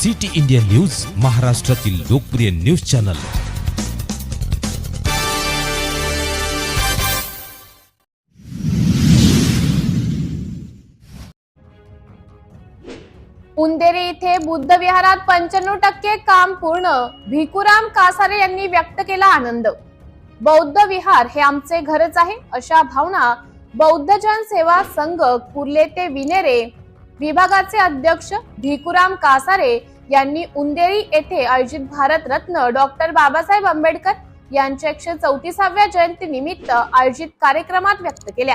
City India news, महाराष्ट्रातील लोकप्रिय news channel. Underi येथे बुद्ध विहारात 95% काम पूर्ण। भिकुराम कासारे यांनी व्यक्त केला आनंद। बौद्ध विहार हे आमचे घरच आहे अशा भावना बौद्ध जन सेवा संघ कुर्ले ते विनेरे विभागाचे अध्यक्ष भिकुराम कासारे यांनी उंदेरी येथे आयोजित भारत रत्न डॉक्टर बाबासाहेब आंबेडकर यांच्या 134व्या जयंती निमित्त आयोजित कार्यक्रमात व्यक्त केल्या।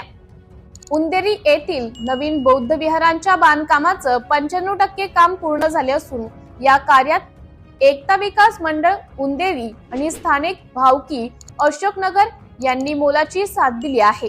उंदेरी येथील नवीन बौद्ध विहारांच्या बांधकामाचं 95% काम पूर्ण झाले असून या कार्यात एकता विकास मंडळ उंदेरी आणि स्थानिक भावकी अशोकनगर यांनी मोलाची साथ दिली आहे।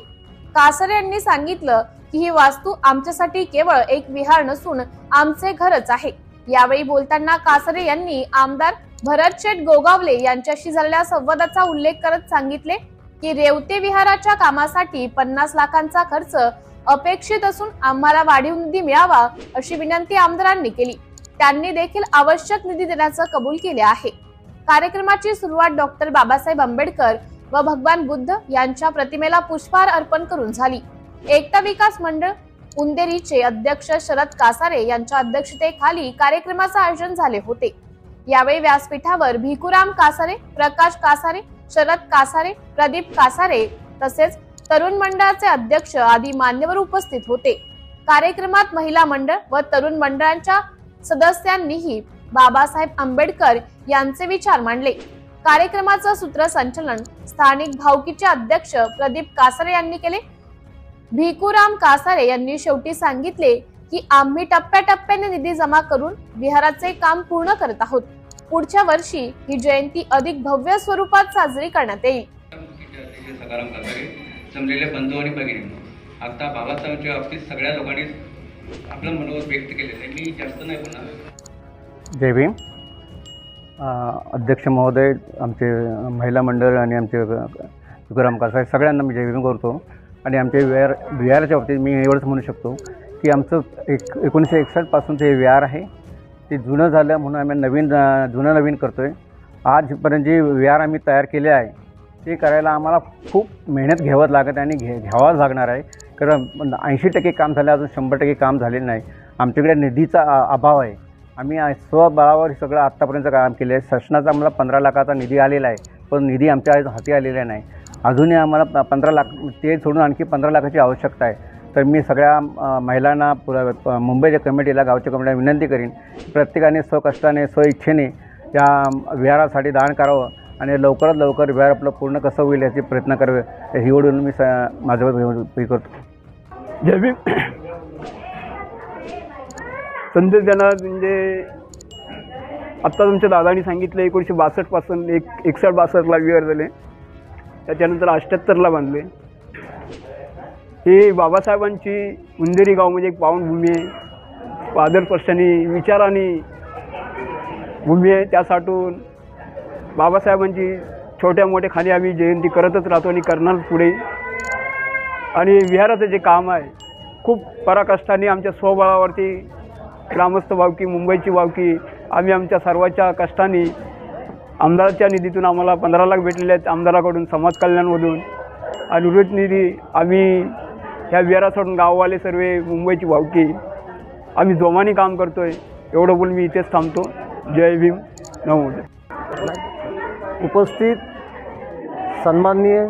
कासारे यांनी सांगितलं की ही वास्तू आमच्यासाठी केवळ एक विहार नसून आमचे घरच आहे। यावेळी बोलताना कासारे यांनी आमदार भरत शेठ गोगावले यांच्याशी झालेल्या संवादाचा उल्लेख करत सांगितले की रेवते विहाराच्या कामासाठी 50 लाखांचा खर्च अपेक्षित असून आम्हाला वाढीव निधी मिळावा अशी विनंती आमदारांनी केली। त्यांनी देखील आवश्यक निधी देण्याचं कबूल केले आहे। कार्यक्रमाची सुरुवात डॉक्टर बाबासाहेब आंबेडकर व भगवान बुद्ध यांच्या प्रतिमेला पुष्पहार अर्पण करून झाली। एकता विकास मंडळ उंदेरीचे अध्यक्ष शरद कासारे यांच्या अध्यक्षतेखाली कार्यक्रमाचे आयोजन झाले होते। यावेळी व्यासपीठावर भिकुराम कासारे, प्रकाश कासारे, शरद कासारे, प्रदीप कासारे तसेच तरुण मंडळाचे अध्यक्ष आदी मान्यवर उपस्थित होते। कार्यक्रमात महिला मंडळ व तरुण मंडळांच्या सदस्यांनीही बाबासाहेब आंबेडकर यांचे विचार मांडले। कार्यक्रमाचं सूत्रसंचालन स्थानिक भावकीचे अध्यक्ष प्रदीप कासारे यांनी केले। भिकुराम कासारे यांनी शेवटी सांगितले की आम्ही टप्प्याटप्प्याने निधी जमा करून विहाराचे काम पूर्ण करत आहोत। पुढच्या वर्षी ही जयंती अधिक भव्य स्वरूपात साजरी करण्यात येईल। सकाराम कासारे, जमलेले बंधू आणि भगिनी, आता बाबासाहेबांच्या बाबतीत सगळ्या लोकांनी आपलं मनोगत व्यक्त केलेलं आहे। मी जास्त नाही बोलणार। जय भीम। अध्यक्ष महोदय, आमचे महिला मंडळ आणि आमचे भिकुराम कासारे सगळ्यांना मी जय भीम करतो। आणि आमचे विहाराच्या बाबतीत मी एवढंच म्हणू शकतो की आमचं 1961 पासून ते विहार आहे, ते जुनं झालं म्हणून आम्ही नवीन करतो आहे। आजपर्यंत जे विहार आम्ही तयार केले आहे ते करायला आम्हाला खूप मेहनत घ्यावं लागत आणि घ्यावाच लागणार आहे, कारण 80% काम झालं, अजून 100% काम झालेलं नाही। आमच्याकडे निधीचा अभाव आहे। आम्ही स्वबळावर सगळं आत्तापर्यंत काम केलं आहे। शासनाचा आम्हाला 15 लाखाचा निधी आलेला आहे, पण निधी आमच्या हाती आलेला नाही। अजूनही आम्हाला 15 लाख ते सोडून आणखी 15 लाखाची आवश्यकता आहे। तर मी सगळ्या महिलांना, मुंबईच्या कमिटीला, गावच्या कमिटीला विनंती करीन प्रत्येकाने स्वकष्टाने स्वइच्छेने या विहारासाठी दान करावं आणि लवकरात लवकर विहार आपलं पूर्ण कसं होईल याचे प्रयत्न करावे, ही ओढून मी माझं हे करतो। जय भीम। संदेश देणार म्हणजे आत्ता तुमच्या दादानी सांगितलं 1962 पासून 61-62ला विहार झाले, त्याच्यानंतर 78ला बांधले। ही बाबासाहेबांची उंदेरी गाव म्हणजे एक पावनभूमी आहे, आदर्शपक्षांनी विचारांनी भूमी आहे। त्यासाठून बाबासाहेबांची छोट्या मोठ्या खाली आम्ही जयंती करतच राहतो आणि करणार पुढे। आणि विहाराचं जे काम आहे खूप पराकष्टाने आमच्या स्वबळावरती ग्रामस्थ भावकी, मुंबईची भावकी, आम्ही आमच्या सर्वांच्या कष्टाने आमदाराच्या निधीतून आम्हाला 15 लाख भेटलेले आहेत आमदाराकडून, समाज कल्याणमधून। आणि उर्वरित निधी आम्ही ह्या विहारासाठी गाववाले सर्व मुंबईची भावकी आम्ही जोमाने काम करतो आहे। एवढं बोलून मी इथेच थांबतो। जय भीम। नमोदय। उपस्थित सन्माननीय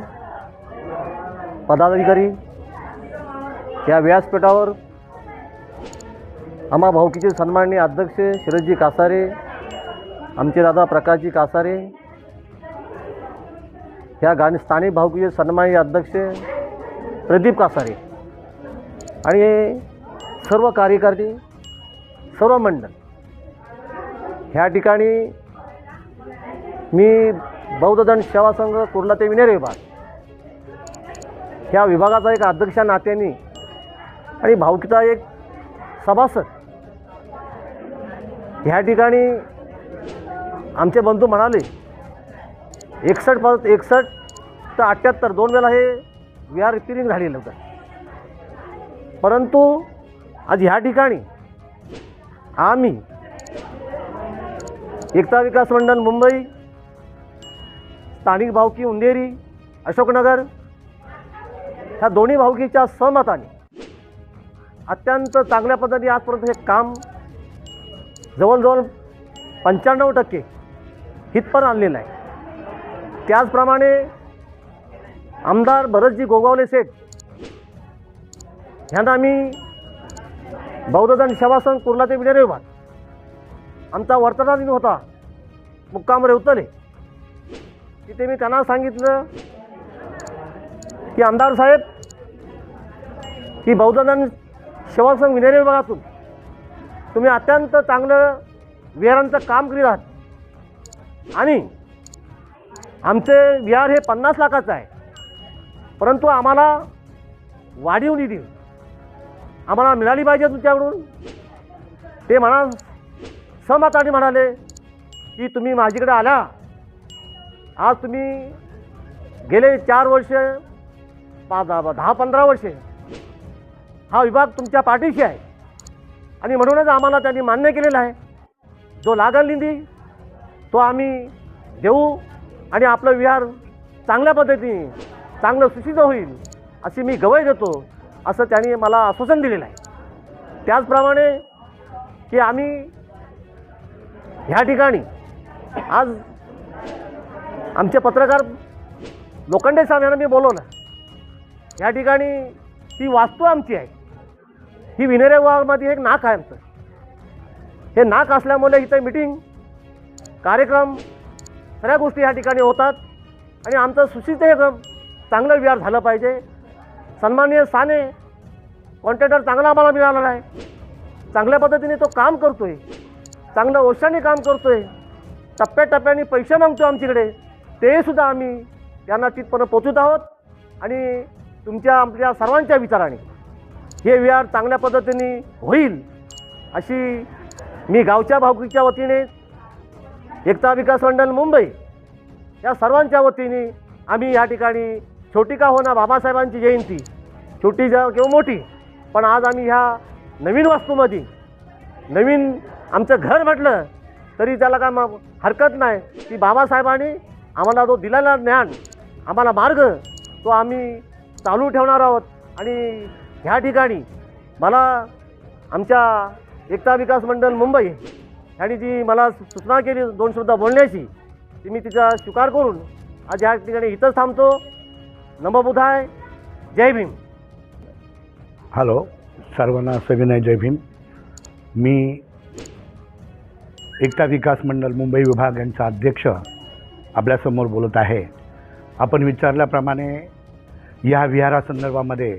पदाधिकारी, या व्यासपीठावर आम्हा भावकीचे सन्माननीय अध्यक्ष शरदजी कासारे, आमचे दादा प्रकाशजी कासारे, ह्या स्थानिक भावकीचे सन्माननीय अध्यक्ष प्रदीप कासारे आणि सर्व कार्यकर्ते, सर्व मंडळ, ह्या ठिकाणी मी बौद्ध जन सेवा संघ कुर्ला ते विनेरे विभाग ह्या विभागाचा एक अध्यक्ष नात्याने आणि भावकीचा एक सभासद, ह्या ठिकाणी आमचे बंधू म्हणाले 61 ते 78 2 वेळा हे विहार रिपेरिंग झालेलं होतं, परंतु आज ह्या ठिकाणी आम्ही एकता विकास मंडळ मुंबई, स्थानिक भावकी उंदेरी, अशोकनगर ह्या दोन्ही भावकीच्या सहमताने अत्यंत चांगल्या पद्धतीने आजपर्यंत हे काम जवळजवळ 95% हितपर आणलेलं आहे. त्याचप्रमाणे आमदार भरतजी गोगावले सेठ ह्यांना आम्ही बौद्धधन सेवासन कुर्ला ते विनेरे विभाग आमचा वर्तमान दिन होता मुक्काम रेवतले. तिथे मी त्यांना सांगितलं की आमदार साहेब की बौद्धधन सेवासन विनेरे विभागातून तुम्ही अत्यंत चांगलं विहारांचं काम करीत आहात आणि आमचे विहार हे 50 लाखाचं आहे, परंतु आम्हाला वाढीव निधी आम्हाला मिळाली पाहिजे तुमच्याकडून. ते सहमताने म्हणाले की तुम्ही माझ्याकडे आल्या, आज तुम्ही गेले 4 वर्ष 10-15 वर्षे हा विभाग तुमच्या पाठीशी आहे आणि म्हणूनच आम्हाला त्यांनी मान्य केलेलं आहे. जो लागेल निधी तो आम्ही देऊ आणि आपलं विहार चांगल्या पद्धतीने चांगलं सुशिक्षित होईल अशी मी गवाही देतो, असं त्यांनी मला आश्वासन दिलेलं आहे. त्याचप्रमाणे की आम्ही ह्या ठिकाणी आज आमचे पत्रकार लोखंडे साहेब यांना मी बोलवलं. ह्या ठिकाणी ती वास्तू आमची आहे, ही विनेरे विभागामध्ये एक नाक आहे आमचं. हे नाक असल्यामुळे इथे मिटिंग कार्यक्रम सगळ्या गोष्टी ह्या ठिकाणी होतात आणि आमचं सुशिक्षित हे चांगलं विहार झालं पाहिजे. सन्माननीय साने कॉन्ट्रॅक्टर चांगला आम्हाला मिळालेला आहे, चांगल्या पद्धतीने तो काम करतो आहे, चांगलं ओशाने काम करतो आहे, टप्प्याटप्प्याने पैसे मागतो आमच्याकडे, ते सुद्धा आम्ही त्यांना तिथपर्यंत पोचवत आहोत आणि आमच्या सर्वांच्या विचाराने हे विहार चांगल्या पद्धतीने होईल अशी मी गावच्या भावकीच्या वतीने एकता विकास मंडळ मुंबई या सर्वांच्या वतीने आम्ही या ठिकाणी छोटी का होणार बाबासाहेबांची जयंती छोटी किंवा मोठी, पण आज आम्ही ह्या नवीन वास्तूमध्ये नवीन आमचं घर म्हटलं तरी त्याला काय हरकत नाही की बाबासाहेबांनी आम्हाला जो दिलेला ज्ञान आम्हाला मार्ग तो आम्ही चालू ठेवणार आहोत. आणि ह्या ठिकाणी मला आमच्या एकता विकास मंडळ मुंबई यांनी जी मला सूचना केली 2 शब्द बोलण्याची, ती मी तिचा स्वीकार करून आज ह्या ठिकाणी इथंच थांबतो. नमो बुद्धाय, जय भीम. हॅलो, सर्वांना सविनय जय भीम. मी एकता विकास मंडळ मुंबई विभाग यांचा अध्यक्ष आपल्यासमोर बोलत आहे. आपण विचारल्याप्रमाणे या विहारासंदर्भामध्ये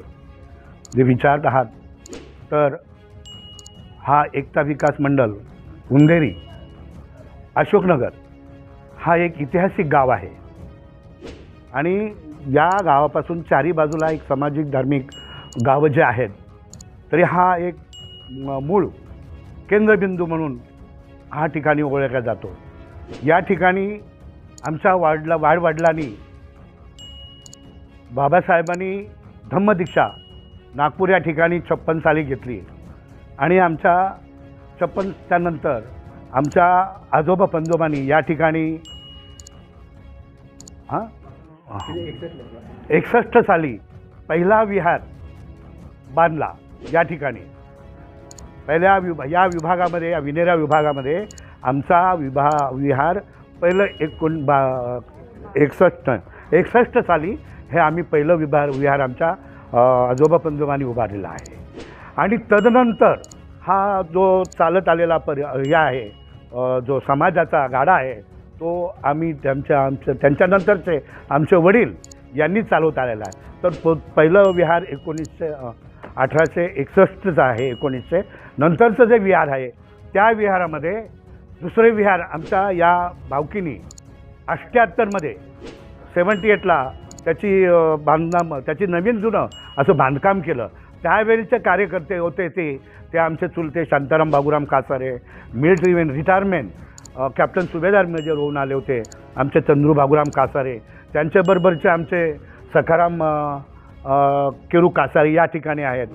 जे विचारत आहात तर हा एकता विकास मंडळ उंदेरी अशोकनगर हा एक ऐतिहासिक गाव आहे आणि या गावापासून चारी बाजूला एक सामाजिक धार्मिक गावं जे आहेत तरी हा एक मूळ केंद्रबिंदू म्हणून हा ठिकाणी ओळखला जातो. या ठिकाणी आमच्या वाडवडिलांनी बाबासाहेबांनी धम्मदीक्षा नागपूर या ठिकाणी 56 साली घेतली आणि आमच्या 56 त्यानंतर आमच्या आजोबा पंजोबांनी या ठिकाणी 61 साली पहिला विहार बांधला. या ठिकाणी पहिल्या या विभागामध्ये या विनेरा विभागामध्ये आमचा विहार पहिलं 61 साली हे आम्ही पहिलं विहार आमच्या आजोबा पंजोबांनी उभारलेला आहे. आणि तदनंतर हा जो चालत आलेला हे आहे जो समाजाचा गाडा आहे तो आम्ही त्यांच्यानंतरचे आमचे वडील यांनी चालवत आलेला आहे. तर पहिलं विहार 1861चं आहे. 1900 नंतरचं जे विहार आहे त्या विहारामध्ये दुसरे विहार आमच्या या भावकीनी 78मध्ये 78ला त्याची नवीन जुनं असं बांधकाम केलं. त्यावेळीचे कार्यकर्ते होते ते आमचे चुलते Shantaram Baburam Kasare, military retirement captain सुभेदार मेजर होऊन आले होते आमचे चंद्रू बाबूराम कासारे. त्यांच्याबरोबरचे आमचे सखाराम केरू कासारे या ठिकाणी आहेत.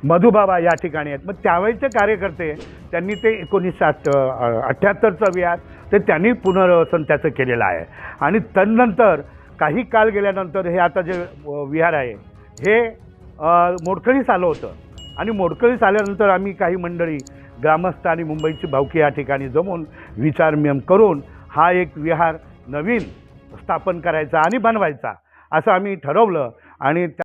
मधुबाबा या ठिकाणी आहेत. मग त्यावेळेचे कार्यकर्ते त्यांनी ते 1978चं विहार ते त्यांनी पुनर्वसन त्याचं केलेलं आहे. आणि तदनंतर काही काळ गेल्यानंतर हे आता जे विहार आहे हे मोडकळीस आलं होतं. आणि मोडकळीस आल्यानंतर आम्ही काही मंडळी ग्रामस्थ आणि मुंबईची भावकी या ठिकाणी जमून विचारविनिमय करून हा एक विहार नवीन स्थापन करायचा आणि बनवायचा असं आम्ही ठरवलं. आणि